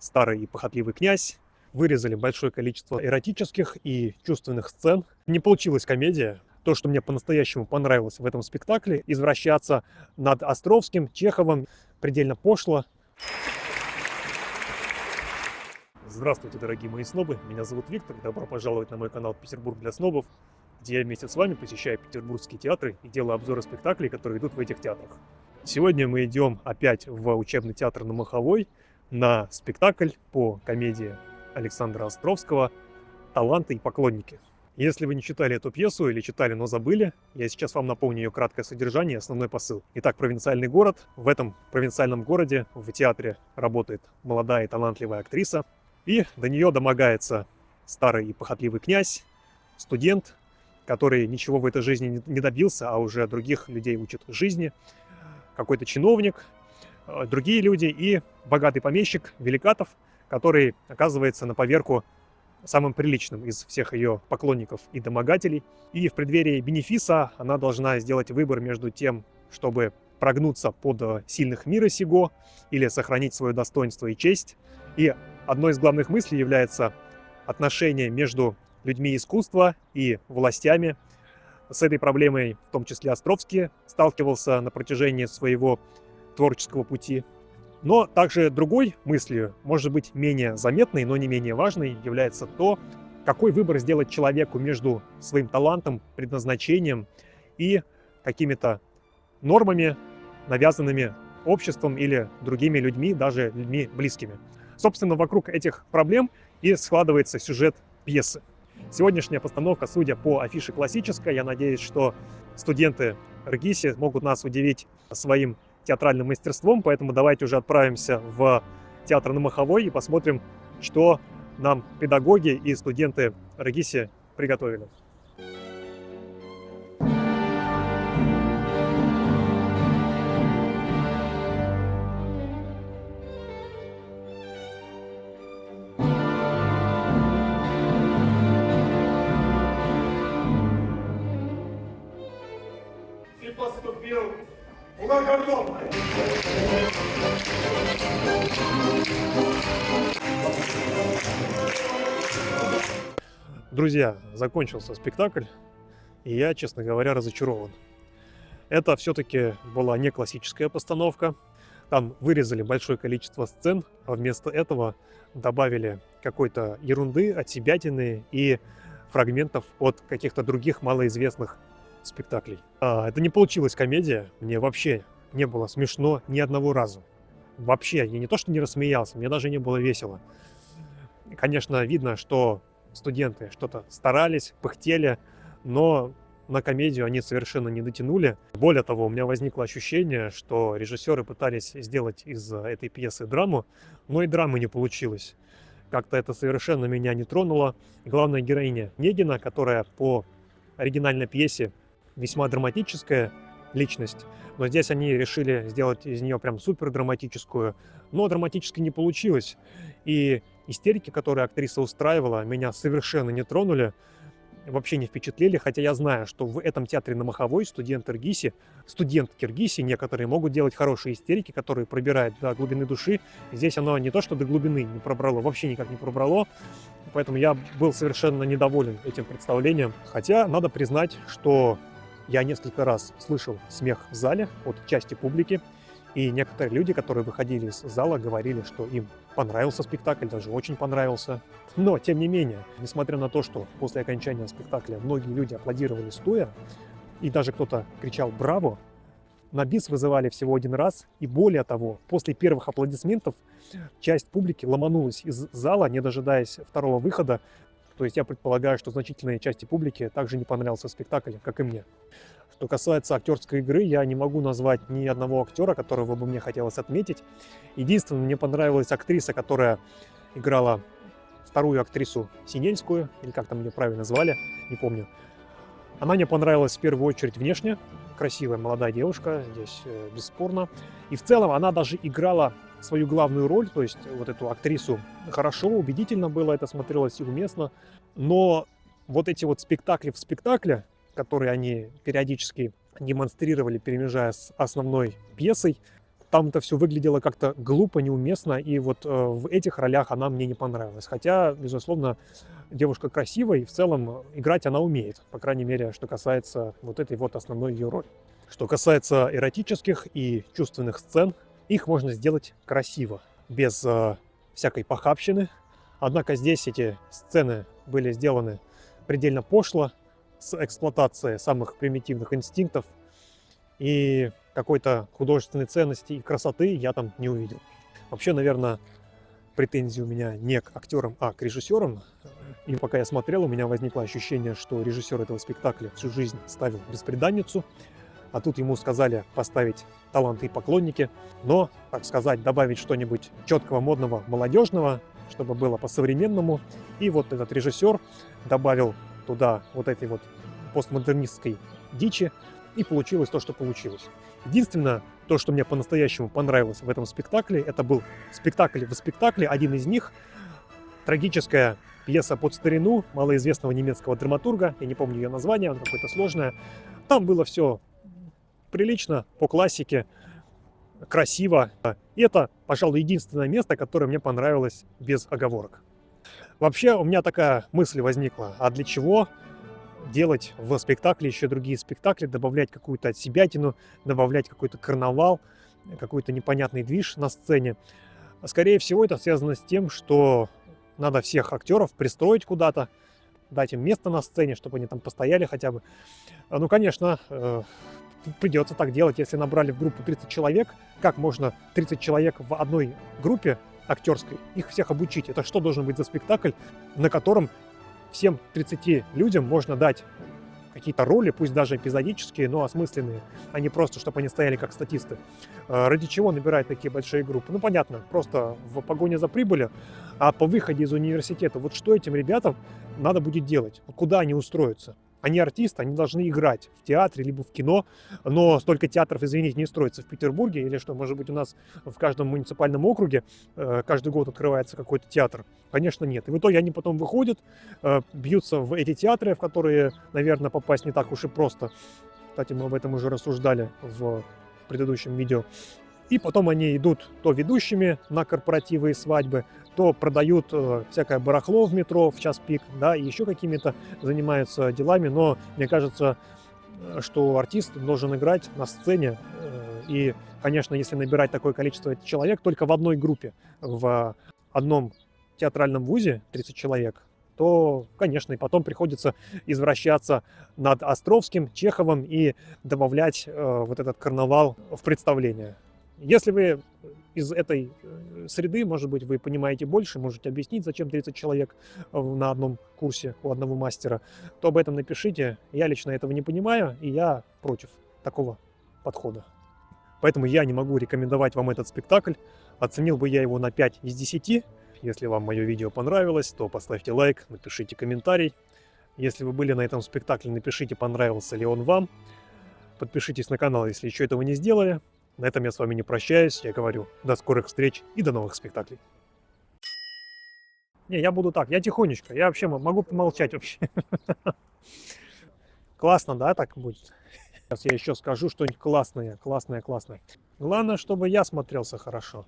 старый и похотливый князь. Вырезали большое количество эротических и чувственных сцен. Не получилась комедия. То, что мне по-настоящему понравилось в этом спектакле, извращаться над Островским, Чеховым, предельно пошло. Здравствуйте, дорогие мои снобы, меня зовут Виктор, добро пожаловать на мой канал «Петербург для снобов», где я вместе с вами посещаю петербургские театры и делаю обзоры спектаклей, которые идут в этих театрах. Сегодня мы идем опять в учебный театр на Моховой на спектакль по комедии Александра Островского «Таланты и поклонники». Если вы не читали эту пьесу или читали, но забыли, я сейчас вам напомню ее краткое содержание и основной посыл. Итак, провинциальный город. В этом провинциальном городе в театре работает молодая и талантливая актриса. И до нее домогается старый и похотливый князь, студент, который ничего в этой жизни не добился, а уже других людей учит жизни, какой-то чиновник, другие люди и богатый помещик Великатов, который оказывается на поверку самым приличным из всех ее поклонников и домогателей. И в преддверии бенефиса она должна сделать выбор между тем, чтобы прогнуться под сильных мира сего или сохранить свое достоинство и честь. И одной из главных мыслей является отношение между людьми искусства и властями. С этой проблемой, в том числе Островский, сталкивался на протяжении своего творческого пути. Но также другой мыслью, может быть менее заметной, но не менее важной, является то, какой выбор сделать человеку между своим талантом, предназначением и какими-то нормами, навязанными обществом или другими людьми, даже людьми близкими. Собственно, вокруг этих проблем и складывается сюжет пьесы. Сегодняшняя постановка, судя по афише, классическая. Я надеюсь, что студенты РГИСи могут нас удивить своим театральным мастерством, поэтому давайте уже отправимся в театр на Моховой и посмотрим, что нам педагоги и студенты РГИСи приготовили. И поступил благородно. Друзья, закончился спектакль, и я, честно говоря, разочарован. Это все-таки была не классическая постановка. Там вырезали большое количество сцен, а вместо этого добавили какой-то ерунды, отсебятины и фрагментов от каких-то других малоизвестных спектаклей. Это не получилась комедия, мне вообще не было смешно ни одного разу. Вообще, я не то что не рассмеялся, мне даже не было весело. Конечно, видно, что студенты что-то старались, пыхтели, но на комедию они совершенно не дотянули. Более того, у меня возникло ощущение, что режиссеры пытались сделать из этой пьесы драму, но и драмы не получилось. Как-то это совершенно меня не тронуло. Главная героиня Негина, которая по оригинальной пьесе весьма драматическая личность, но здесь они решили сделать из нее прям супер драматическую, но драматически не получилось. И истерики, которые актриса устраивала, меня совершенно не тронули, вообще не впечатлили, хотя я знаю, что в этом театре на Моховой студентки РГИСи некоторые могут делать хорошие истерики, которые пробирают до глубины души. Здесь оно не то что до глубины не пробрало, вообще никак не пробрало, поэтому я был совершенно недоволен этим представлением. Хотя надо признать, что я несколько раз слышал смех в зале от части публики, и некоторые люди, которые выходили из зала, говорили, что им понравился спектакль, даже очень понравился. Но, тем не менее, несмотря на то, что после окончания спектакля многие люди аплодировали стоя, и даже кто-то кричал «Браво!», на бис вызывали всего один раз, и более того, после первых аплодисментов часть публики ломанулась из зала, не дожидаясь второго выхода. То есть я предполагаю, что значительной части публики также не понравился спектакль, как и мне. Что касается актерской игры, я не могу назвать ни одного актера, которого бы мне хотелось отметить. Единственное, мне понравилась актриса, которая играла вторую актрису Синельскую, или как там ее правильно звали, не помню. Она мне понравилась в первую очередь внешне. Красивая молодая девушка, здесь бесспорно. И в целом она даже играла свою главную роль, то есть вот эту актрису, хорошо, убедительно было, это смотрелось и уместно. Но вот эти вот спектакли в спектакле, которые они периодически демонстрировали, перемежая с основной пьесой, там это все выглядело как-то глупо, неуместно, и вот в этих ролях она мне не понравилась. Хотя, безусловно, девушка красивая, и в целом играть она умеет, по крайней мере, что касается вот этой вот основной ее роли. Что касается эротических и чувственных сцен, их можно сделать красиво, без всякой похабщины. Однако здесь эти сцены были сделаны предельно пошло, с эксплуатацией самых примитивных инстинктов, и какой-то художественной ценности и красоты я там не увидел. Вообще, наверное, претензии у меня не к актерам, а к режиссерам. И пока я смотрел, у меня возникло ощущение, что режиссер этого спектакля всю жизнь ставил бесприданницу, а тут ему сказали поставить таланты и поклонники, но, так сказать, добавить что-нибудь четкого, модного, молодежного, чтобы было по-современному. И вот этот режиссер добавил туда вот этой вот постмодернистской дичи, и получилось то, что получилось. Единственное, то, что мне по-настоящему понравилось в этом спектакле, это был спектакль в спектакле, один из них — трагическая пьеса под старину малоизвестного немецкого драматурга, я не помню ее название, оно какое-то сложное. Там было все прилично, по классике, красиво. И это, пожалуй, единственное место, которое мне понравилось без оговорок. Вообще, у меня такая мысль возникла, а для чего делать в спектакле еще другие спектакли, добавлять какую-то отсебятину, добавлять какой-то карнавал, какой-то непонятный движ на сцене. Скорее всего, это связано с тем, что надо всех актеров пристроить куда-то, дать им место на сцене, чтобы они там постояли хотя бы. Ну, конечно, придется так делать, если набрали в группу 30 человек. Как можно 30 человек в одной группе актерской, их всех обучить? Это что должен быть за спектакль, на котором всем 30 людям можно дать какие-то роли, пусть даже эпизодические, но осмысленные, а не просто, чтобы они стояли как статисты. Ради чего набирать такие большие группы? Ну, понятно, просто в погоне за прибылью, а по выходе из университета, вот что этим ребятам надо будет делать? Куда они устроятся? Они артисты, они должны играть в театре либо в кино, но столько театров, извините, не строится в Петербурге, или что, может быть, у нас в каждом муниципальном округе каждый год открывается какой-то театр. Конечно, нет. И в итоге они потом выходят, бьются в эти театры, в которые, наверное, попасть не так уж и просто. Кстати, мы об этом уже рассуждали в предыдущем видео. И потом они идут то ведущими на корпоративы и свадьбы, то продают всякое барахло в метро в час пик, да, и еще какими-то занимаются делами. Но мне кажется, что артист должен играть на сцене. И, конечно, если набирать такое количество человек только в одной группе, в одном театральном вузе 30 человек, то, конечно, и потом приходится извращаться над Островским, Чеховым и добавлять вот этот карнавал в представление. Если вы из этой среды, может быть, вы понимаете больше, можете объяснить, зачем 30 человек на одном курсе у одного мастера, то об этом напишите. Я лично этого не понимаю, и я против такого подхода. Поэтому я не могу рекомендовать вам этот спектакль. Оценил бы я его на 5 из 10. Если вам мое видео понравилось, то поставьте лайк, напишите комментарий. Если вы были на этом спектакле, напишите, понравился ли он вам. Подпишитесь на канал, если еще этого не сделали. На этом я с вами не прощаюсь. Я говорю, до скорых встреч и до новых спектаклей. Не, я буду так, я тихонечко. Я вообще могу помолчать вообще. Классно, да, так будет? Сейчас я еще скажу что-нибудь классное. Главное, чтобы я смотрелся хорошо.